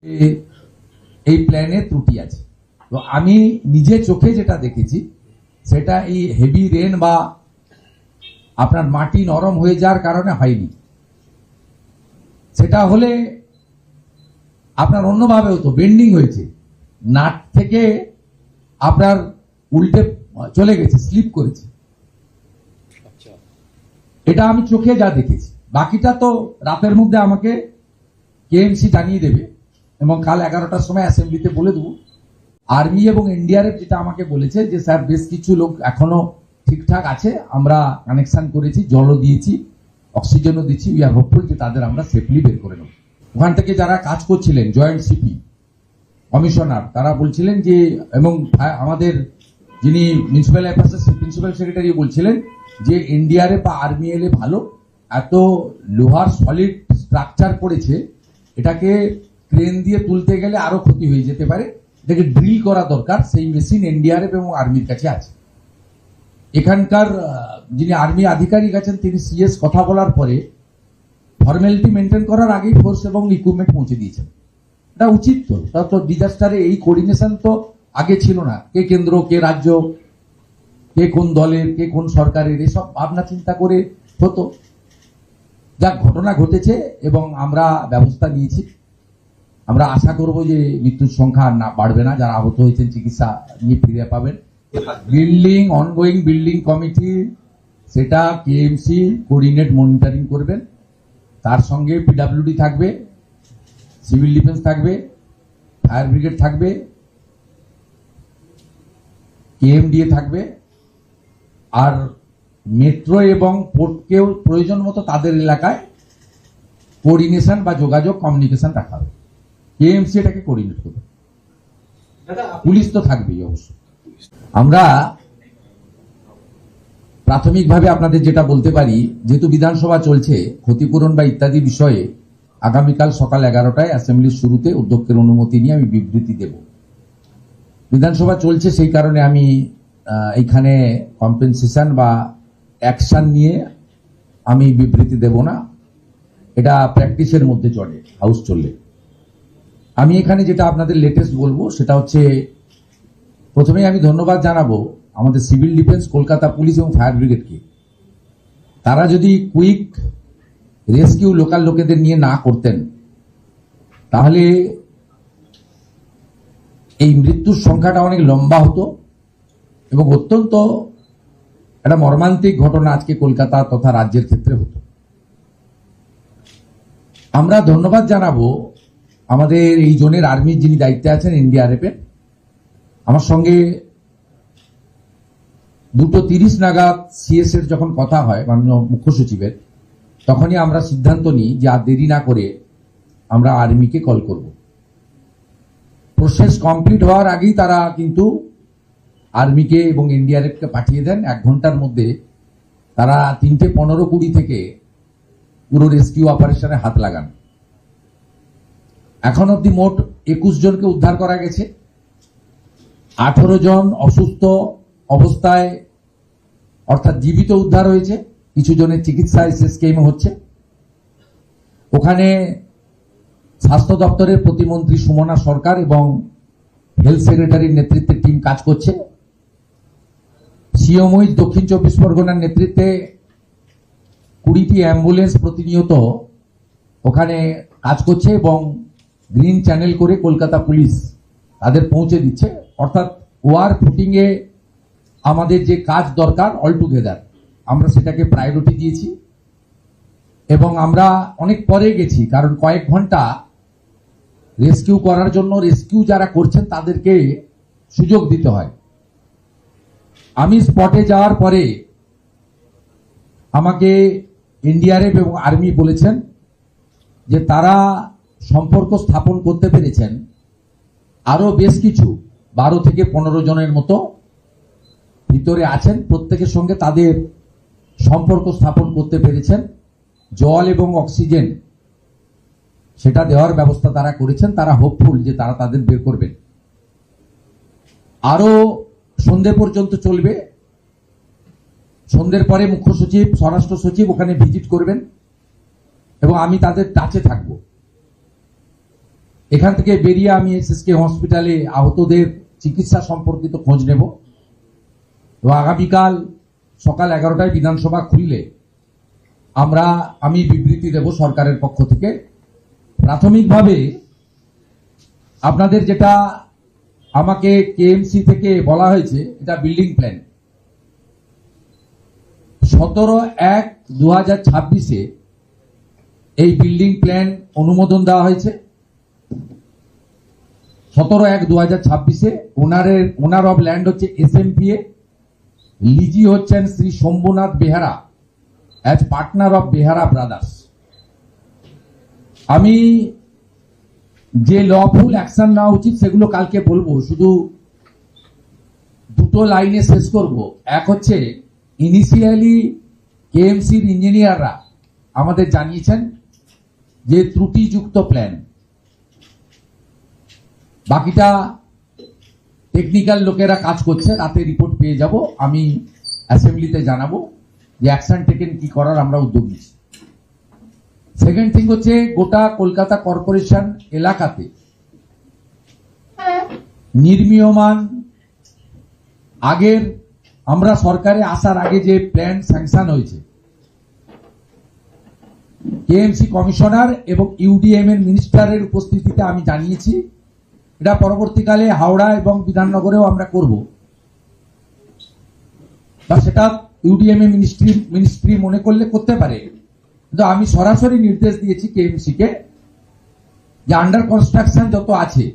এই প্ল্যানে ত্রুটি আছে। তো আমি নিজে চোখে যেটা দেখেছি সেটা এই হেভি রেন বা আপনার মাটি নরম হয়ে যাওয়ার কারণে হয়নি। সেটা হলে আপনার অন্যভাবে হতো, বেন্ডিং হয়েছে, নাট থেকে আপনার উল্টে চলে গেছে, স্লিপ করেছে। এটা আমি চোখে যা দেখেছি। বাকিটা তো রাতের মধ্যে আমাকে কেএমসি জানিয়ে দেবে এবং কাল 11টার সময় অ্যাসেম্বলিতে বলে দেবো। আর্মি এবং এনডিআরএফ যেটা আমাকে বলেছে যে স্যার বেশ কিছু লোক এখনো ঠিকঠাক আছে, আমরা কানেকশন করেছি, জলও দিয়েছি, অক্সিজেনও দিচ্ছি, উই আর হোপফুল যে তাদের আমরা সেফলি বের করে নেব। ওখান থেকে যারা কাজ করছিলেন, জয়েন্ট সিপি কমিশনার, তারা বলছিলেন যে, এবং আমাদের যিনি মিউনিসিপ্যাল অ্যাফেয়ার্স প্রিন্সিপাল সেক্রেটারি বলছিলেন যে এনডিআরএফ বা আর্মি এলে ভালো, এত লোহার সলিড স্ট্রাকচার পড়েছে, এটাকে ক্রেন দিয়ে তুলতে গেলে আরো ক্ষতি হয়ে যেতে পারে, এটাকে ড্রিল করা দরকার। সেই মেশিন এনডিআরএফ এবং আর্মির কাছে আছে। এখানকার যিনি আর্মি আধিকারিক আছেন তিনি সিএস কথা বলার পরে ফর্মালিটি মেনটেন করার আগেই ফোর্স এবং ইকুইপমেন্ট পৌঁছে দিয়েছেন। এটা উচিত তো, তা তো ডিজাস্টারে এই কোঅর্ডিনেশন তো আগে ছিল না। কে কেন্দ্র, কে রাজ্য, কে কোন দলের, কে কোন সরকারের, এসব ভাবনা চিন্তা করে হতো। যা ঘটনা ঘটেছে এবং আমরা ব্যবস্থা নিয়েছি, আমরা আশা করব যে মৃত্যুর সংখ্যা না বাড়বে না, যারা আহত হয়েছেন চিকিৎসা নিয়ে ফিরে পাবেন। বিল্ডিং অনগোয়িং বিল্ডিং কমিটি সেটা কেএমসি কোঅর্ডিনেট মনিটরিং করবেন, তার সঙ্গে পিডব্লিউডি থাকবে, সিভিল ডিফেন্স থাকবে, ফায়ার ব্রিগেড থাকবে, কেএমডিএ থাকবে, আর মেট্রো এবং পোর্টকেও প্রয়োজন মতো তাদের এলাকায় কোঅর্ডিনেশন বা যোগাযোগ কমিউনিকেশন রাখা হবে। কেএমসি এটাকে কোঅর্ডিনেট করবে, পুলিশ তো থাকবেই অবশ্য। আমরা প্রাথমিকভাবে আপনাদের যেটা বলতে পারি, যেহেতু বিধানসভা চলছে, ক্ষতিপূরণ বা ইত্যাদি বিষয়ে আগামীকাল সকাল 11টায় অ্যাসেম্বলির শুরুতে অধ্যক্ষের অনুমতি নিয়ে আমি বিবৃতি দেব। বিধানসভা চলছে সেই কারণে আমি এইখানে কম্পেনসেশন বা অ্যাকশন নিয়ে আমি বিবৃতি দেব না, এটা প্র্যাকটিসের মধ্যে চলে, হাউস চললে। আমি এখানে যেটা আপনাদের লেটেস্ট বলবো সেটা হচ্ছে, প্রথমেই আমি ধন্যবাদ জানাবো আমাদের সিভিল ডিফেন্স, কলকাতা পুলিশ এবং ফায়ার ব্রিগেডকে। তারা যদি কুইক রেস্কিউ লোকাল লোকেদের নিয়ে না করতেন তাহলে এই মৃত্যুর সংখ্যাটা অনেক লম্বা হতো এবং অত্যন্ত একটা মর্মান্তিক ঘটনা আজকে কলকাতা তথা রাজ্যের ক্ষেত্রে হতো। আমরা ধন্যবাদ জানাবো আমাদের এই জোনের আর্মির যিনি দায়িত্বে আছেন এনডিআরএফ এর। আমার সঙ্গে 2:30 নাগাদ সিএস এর যখন কথা হয় মাননীয় মুখ্য সচিবের, তখনই আমরা সিদ্ধান্ত নিই যে আর দেরি না করে আমরা আর্মিকে কল করব। প্রসেস কমপ্লিট হওয়ার আগেই তারা কিন্তু আর্মিকে এবং এনডিআরএফ কে পাঠিয়ে দেন। 1 ঘন্টার মধ্যে তারা 3:15-20 থেকে পুরো রেস্কিউ অপারেশনে হাত লাগান। এখন অব্দি মোট 21 জনকে উদ্ধার করা গেছে, 18 জন অসুস্থ অবস্থায় অর্থাৎ জীবিত উদ্ধার হয়েছে, কিছু জনের চিকিৎসা এসএসকেএমে হচ্ছে। ওখানে স্বাস্থ্য দপ্তরের প্রতিমন্ত্রী সুমনা সরকার এবং হেলথ সেক্রেটারির নেতৃত্বে টিম কাজ করছে। সিওমই দক্ষিণ 24 পরগনার নেতৃত্বে 20টি অ্যাম্বুলেন্স প্রতিনিয়ত ওখানে কাজ করছে এবং গ্রিন চ্যানেল করে কলকাতা পুলিশ তাদের পৌঁছে দিচ্ছে। অর্থাৎ ওয়ার ফুটিং এ আমাদের যে কাজ দরকার অল টুগেদার আমরা সেটাকে প্রায়োরিটি দিয়েছি এবং আমরা অনেক পরে গেছি, কারণ কয়েক ঘন্টা রেস্কিউ করার জন্য রেস্কিউ যারা করছেন তাদেরকে সুযোগ দিতে হয়। আমি স্পটে যাওয়ার পরে আমাকে এনডিআরএফ এবং আর্মি বলেছেন যে তারা সম্পর্ক স্থাপন করতে পেরেছেন আরো বেশ কিছু 12 থেকে 15 জনের মতো ভিতরে আছেন, প্রত্যেকের সঙ্গে তাদের সম্পর্ক স্থাপন করতে পেরেছেন। জল এবং অক্সিজেন সেটা দেওয়ার ব্যবস্থা তারা করেছেন। তারা হোপফুল যে তারা তাদের বের করবেন। আরো সন্ধ্যে পর্যন্ত চলবে। সন্ধ্যের পরে মুখ্য সচিব, স্বরাষ্ট্র সচিব ওখানে ভিজিট করবেন এবং আমি তাদের টাচে থাকব। এখান থেকে বেরিয়ে আমি এসএসকে হসপিটালে আহতদের চিকিৎসা সম্পর্কিত খোঁজ নেব এবং আগামীকাল সকাল 11টায় বিধানসভা খুললে আমি বিবৃতি দেব সরকারের পক্ষ থেকে। প্রাথমিকভাবে আপনাদের যেটা আমাকে কেএমসি থেকে বলা হয়েছে, এটা বিল্ডিং প্ল্যান 17/1/2026 এই বিল্ডিং প্ল্যান অনুমোদন দেওয়া হয়েছে। 17/1/2026 ওনার অফ ল্যান্ড হচ্ছে SMPA, লিজি হচ্ছেন Shri Shambhunath Behara as partner of Behara brothers. আমি যে লফুল অ্যাকশন নেওয়া উচিত সেগুলো কালকে বলবো, শুধু দুটো লাইনে শেষ করব। এক হচ্ছে, ইনিশিয়ালি কেএমসির ইঞ্জিনিয়াররা আমাদের জানিয়েছেন যে ত্রুটিযুক্ত প্ল্যান, বাকিটা টেকনিক্যাল লোকেরা কাজ করছে, রাতে রিপোর্ট পেয়ে যাব, আমি অ্যাসেম্বলিতে জানাবো যে অ্যাকশন টেকেন কি করার আমরা উদ্যোগ নিচ্ছি। সেকেন্ড থিং হচ্ছে, গোটা কলকাতা কর্পোরেশন এলাকাতে নির্মীয়মান আগের আমরা সরকারে আসার আগে যে প্ল্যান স্যাংশন হয়েছে, কেএমসি কমিশনার এবং ইউডিএম এর মিনিস্টারের উপস্থিতিতে আমি জানিয়েছি, এটা পরবর্তীকালে হাওড়া এবং বিধাননগরেও আমরা করব, বা সেটা ইউডিএম এ মিনিস্ট্রি মনে করলে করতে পারে। কিন্তু আমি সরাসরি নির্দেশ দিয়েছি কেএমসি কে যে আন্ডার কনস্ট্রাকশন যত আছে,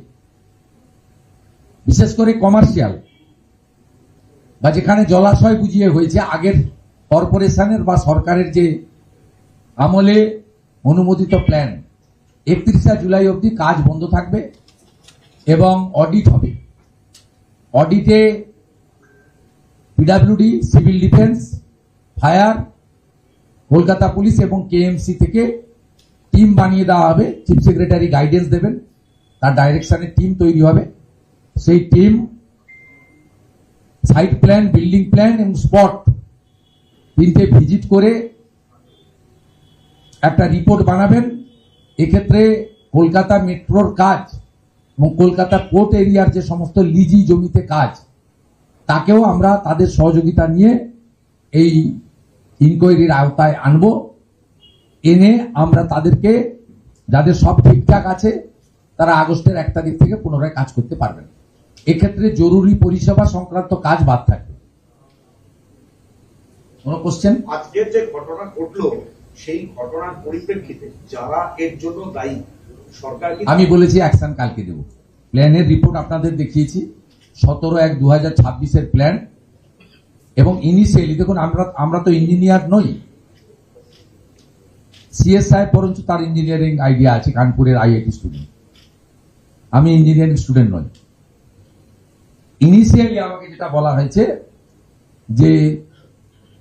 বিশেষ করে কমার্শিয়াল বা যেখানে জলাশয় বুঝিয়ে হয়েছে আগের কর্পোরেশনের বা সরকারের যে আমলে অনুমোদিত প্ল্যান, 31শে জুলাই অবধি কাজ বন্ধ থাকবে এবং অডিট হবে। অডিটে PWD, civil defence, fire, Kolkata police এবং কেএমসি থেকে টিম বানিয়ে দেওয়া হবে। চিফ সেক্রেটারি গাইডেন্স দেবেন, তার ডাইরেকশনে টিম তৈরি হবে। সেই team site plan, building plan এবং স্পট তিনটে ভিজিট করে একটা রিপোর্ট বানাবেন। এক্ষেত্রে কলকাতা মেট্রোর কাজ এবং কলকাতা পোর্ট এরিয়ার যে সমস্ত লিজি জমিতে কাজ, তাকেও আমরা তাদের সহযোগিতা নিয়ে এই ইনকোয়ারির আওতায় আনব। এনে আমরা তাদেরকে, যাদের সব ঠিকঠাক আছে, তারা আগস্টের 1 তারিখ থেকে পুনরায় কাজ করতে পারবেন। এক্ষেত্রে জরুরি পরিষেবা সংক্রান্ত কাজ বাদ থাকবে। কোনো কোশ্চেন? আজকের যে ঘটনা ঘটলো, সেই ঘটনার পরিপ্রেক্ষিতে যারা এর জন্য দায়ী, সরকার আমি বলেছি অ্যাকশন কালকে দেব। প্ল্যানের রিপোর্ট আপনাদের দেখিয়েছি, 17/1/2026 প্ল্যান। এবং ইনিশিয়ালি দেখুন, আমরা তো ইঞ্জিনিয়ার নই, সিএস সাহেব বরঞ্চ তার ইঞ্জিনিয়ারিং আইডিয়া আছে, কানপুরের আইআইটি স্টুডেন্ট, আমি ইঞ্জিনিয়ারিং স্টুডেন্ট নই। ইনিশিয়ালি আমাকে যেটা বলা হয়েছে যে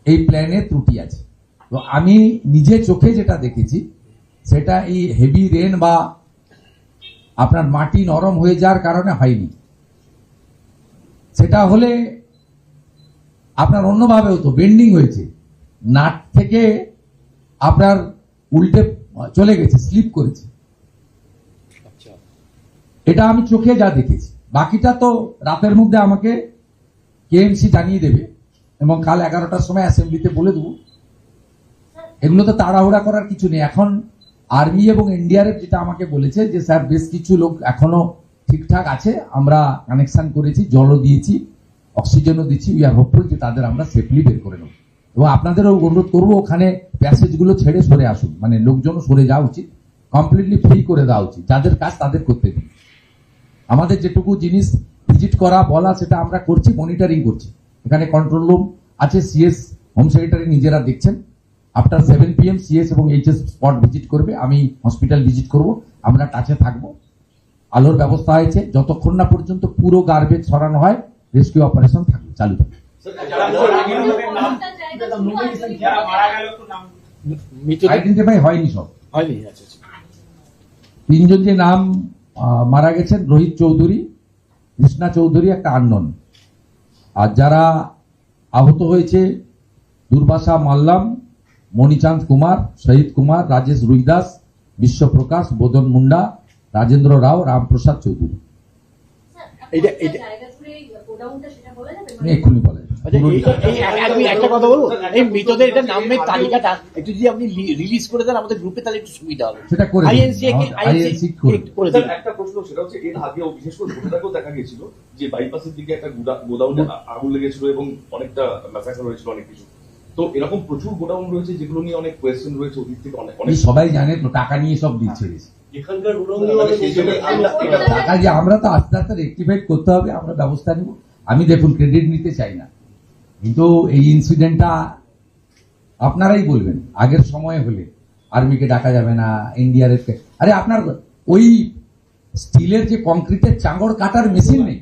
এই প্ল্যানে ত্রুটি আছে, তো আমি নিজে চোখে যেটা দেখেছি সেটা এই হেভি রেন বা আপনার মাটি নরম হয়ে যাওয়ার কারণে হয়নি। সেটা হলে আপনার অন্যভাবে হতো, বেন্ডিং হয়েছে, নাট থেকে আপনার উল্টে চলে গেছে, স্লিপ করেছে। এটা আমি চোখে যা দেখেছি, বাকিটা তো রাতের মধ্যে আমাকে কেএমসি জানিয়ে দেবে এবং কাল 11টার সময় অ্যাসেম্বলিতে বলে দেবো। এগুলো তো তাড়াহুড়া করার কিছু নেই। এখন আর্মি এবং এনডিআরএফ যেটা আমাকে বলেছে যে স্যার বেশ কিছু লোক এখনো ঠিকঠাক আছে, আমরা কানেকশন করেছি, জলও দিয়েছি, অক্সিজেনও দিচ্ছি, উই আর হোপফুল যে তাদের আমরা সেফলি বের করে নেব। এবং আপনাদেরও অনুরোধ করবো ওখানে প্যাসেজগুলো ছেড়ে সরে আসুন, মানে লোকজনও সরে যাওয়া উচিত, কমপ্লিটলি ফ্রি করে দেওয়া উচিত, যাদের কাজ তাদের করতে দিন। আমাদের যেটুকু জিনিস ভিজিট করা বলা সেটা আমরা করছি, মনিটরিং করছি। এখানে কন্ট্রোল রুম আছে, সিএস হোম সেক্রেটারি নিজেরা দেখছেন। আফটার 7 PM সিএস এবং এইচএস স্পট ভিজিট করবে, আমি হসপিটাল ভিজিট করব, আমরা টাচে থাকবো। আলোর ব্যবস্থা হয়েছে, যতক্ষণ না পর্যন্ত পুরো গার্বেজ সরানো হয় রেস্কিউ অপারেশন থাকবে, চালু থাকবে। আইডেন্টিফাই হয়নি, সব হয়নি। তিনজন যে নাম মারা গেছেন, রোহিত চৌধুরী, কৃষ্ণা চৌধুরী, একটা আননোন। আর যারা আহত হয়েছে, দুর্বাসা মাল্লাম, মণিচাঁদ কুমার, শহীদ কুমার, রাজেশ রুইদাস, বিশ্বপ্রকাশ, বোধন মুন্ডা, রাজেন্দ্র রাও, রামপ্রসাদ চৌধুরী। আমি এক্ষুনি বলে আচ্ছা, আমি একটা কথা বলবো, এই মৃতদের এটা নামের তালিকাটা একটু যদি আপনি রিলিজ করে দেন আমাদের গ্রুপে, তাহলে একটু সুবিধা হবে। সেটা করে দিন। INC করে স্যার, দিন। একটা প্রশ্ন, সেটা হচ্ছে এর আগেও বিশেষ করে ভোটারকেও দেখা গেছিল যে বাইপাসের দিকে একটা গোডাউনে আগুন লেগেছিল এবং অনেকটা ম্যাসাকার হয়েছিল, অনেক কিছু। তো এরকম প্রচুর গোডাউন রয়েছে যেগুলো নিয়ে অনেক কোয়েশ্চেন রয়েছে অতীত থেকে, অনেক এই সবাই জানে তো, টাকা নিয়ে সব দিচ্ছে। এখানকার টাকা যে আমরা তো আস্তে আস্তে রেক্টিফাইড করতে হবে, আমরা ব্যবস্থা নিব। আমি দেখুন ক্রেডিট নিতে চাই না, কিন্তু এই ইনসিডেন্টটা আপনারাই বলবেন আগের সময় হলে আর্মিকে ডাকা যাবে না, এনডিআরএফ কে। আরে আপনার ওই স্টিলের যে কংক্রিটের চাঙড় কাটার মেশিন নেই,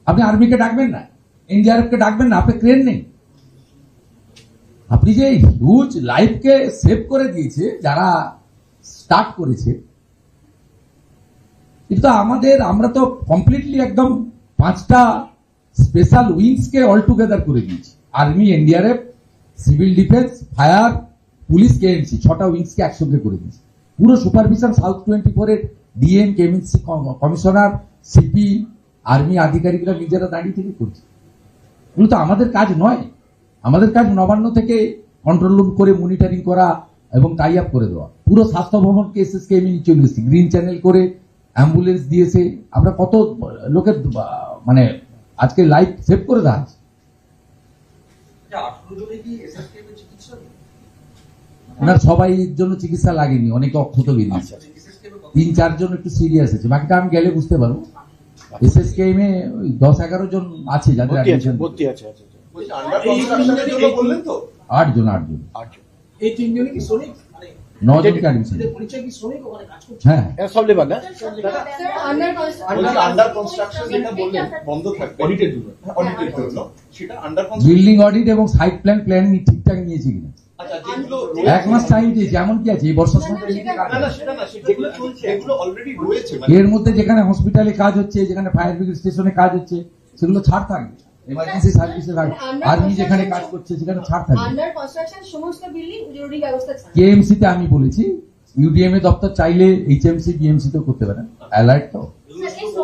আপনি আর্মিকে ডাকবেন না, এনডিআরএফ কে ডাকবেন না, আপনি ক্রেন নেই। আপনি যে হিউজ লাইফকে সেভ করে দিয়েছে যারা স্টার্ট করেছে, কিন্তু আমরা তো কমপ্লিটলি একদম 5টা স্পেশাল উইংস কে অল টুগেদার করে দিয়েছি। Army, NDRF, civil defence, fire, police, KMC, 6টা উইংস কে একসঙ্গে করে দিয়েছি। পুরো সুপারভিশন সাউথ 24 এর DM, KMC commissioner, CP, army আধিকারিকরা নিজেরা দাঁড়িয়ে থেকে করছে। এগুলো তো আমাদের কাজ নয়। আমাদের কাজ নবান্ন থেকে কন্ট্রোল রুম করে মনিটরিং করা এবং টাই আপ করে দেওয়া। পুরো স্বাস্থ্য ভবনকে এসএসকেএম নিয়ে চলে এসেছি, গ্রিন চ্যানেল করে অ্যাম্বুলেন্স দিয়েছে। আমরা কত লোকের মানে আজকে লাইফ সেভ করে দেওয়া আছে। 18 জনে কি এসএসকেএম এর চিকিৎসা নেই? ওনার সবাই জন্য চিকিৎসা লাগেনি, অনেকে অক্ষত বেরিয়েছে। 3-4 জন একটু সিরিয়াস আছে, বাকিটা আমি গেলে বুঝতে পারবো। এসএসকেএম এ 10-11 জন আছে যাদের অ্যাডমিশন। ভর্তি আছে। বলছি আন্ডার কনস্ট্রাকশনের জন্য বললেন তো? 8 জন। এই তিনজনই কি শ্রমিক? 9 জনকে অ্যাডমিশন। এদের পরিচয় কি শ্রমিক ওখানে কাজ করছে? হ্যাঁ, সব লেবার না? আন্ডার কনস্ট্রাকশন যেটা বললেন বন্ধ থাকবে অডিটের জন্য। অডিটের জন্য, সেটা আন্ডার বিল্ডিং অডিট এবং সাইট প্ল্যান ঠিকঠাক নিয়েছে কিনা। আচ্ছা, যেগুলো 1 মাস টাইম দিয়েছে। এমন কি আছে এই বর্ষার সময়? সেটা না, যেগুলো চলছে এগুলো অলরেডি রয়েছে, মানে এর মধ্যে যেখানে হসপিটালে কাজ হচ্ছে, যেখানে ফায়ার ব্রিগেড স্টেশনে কাজ হচ্ছে, সেগুলো ছাড় থাকবে। এমার্জেন্সি সার্ভিসে থাকবে। আর্মি যেখানে কাজ করছে সেখানে ছাড় থাকবে। আন্ডার কনস্ট্রাকশন সমস্ত বিল্ডিং জরুরি ব্যবস্থা থাকবে। কেএমসি তে আমি বলেছি ইউডিএমএ দপ্তর চাইলে এইচএমসি, বিএমসি তেও করতে পারেন, অ্যালার্ট তো।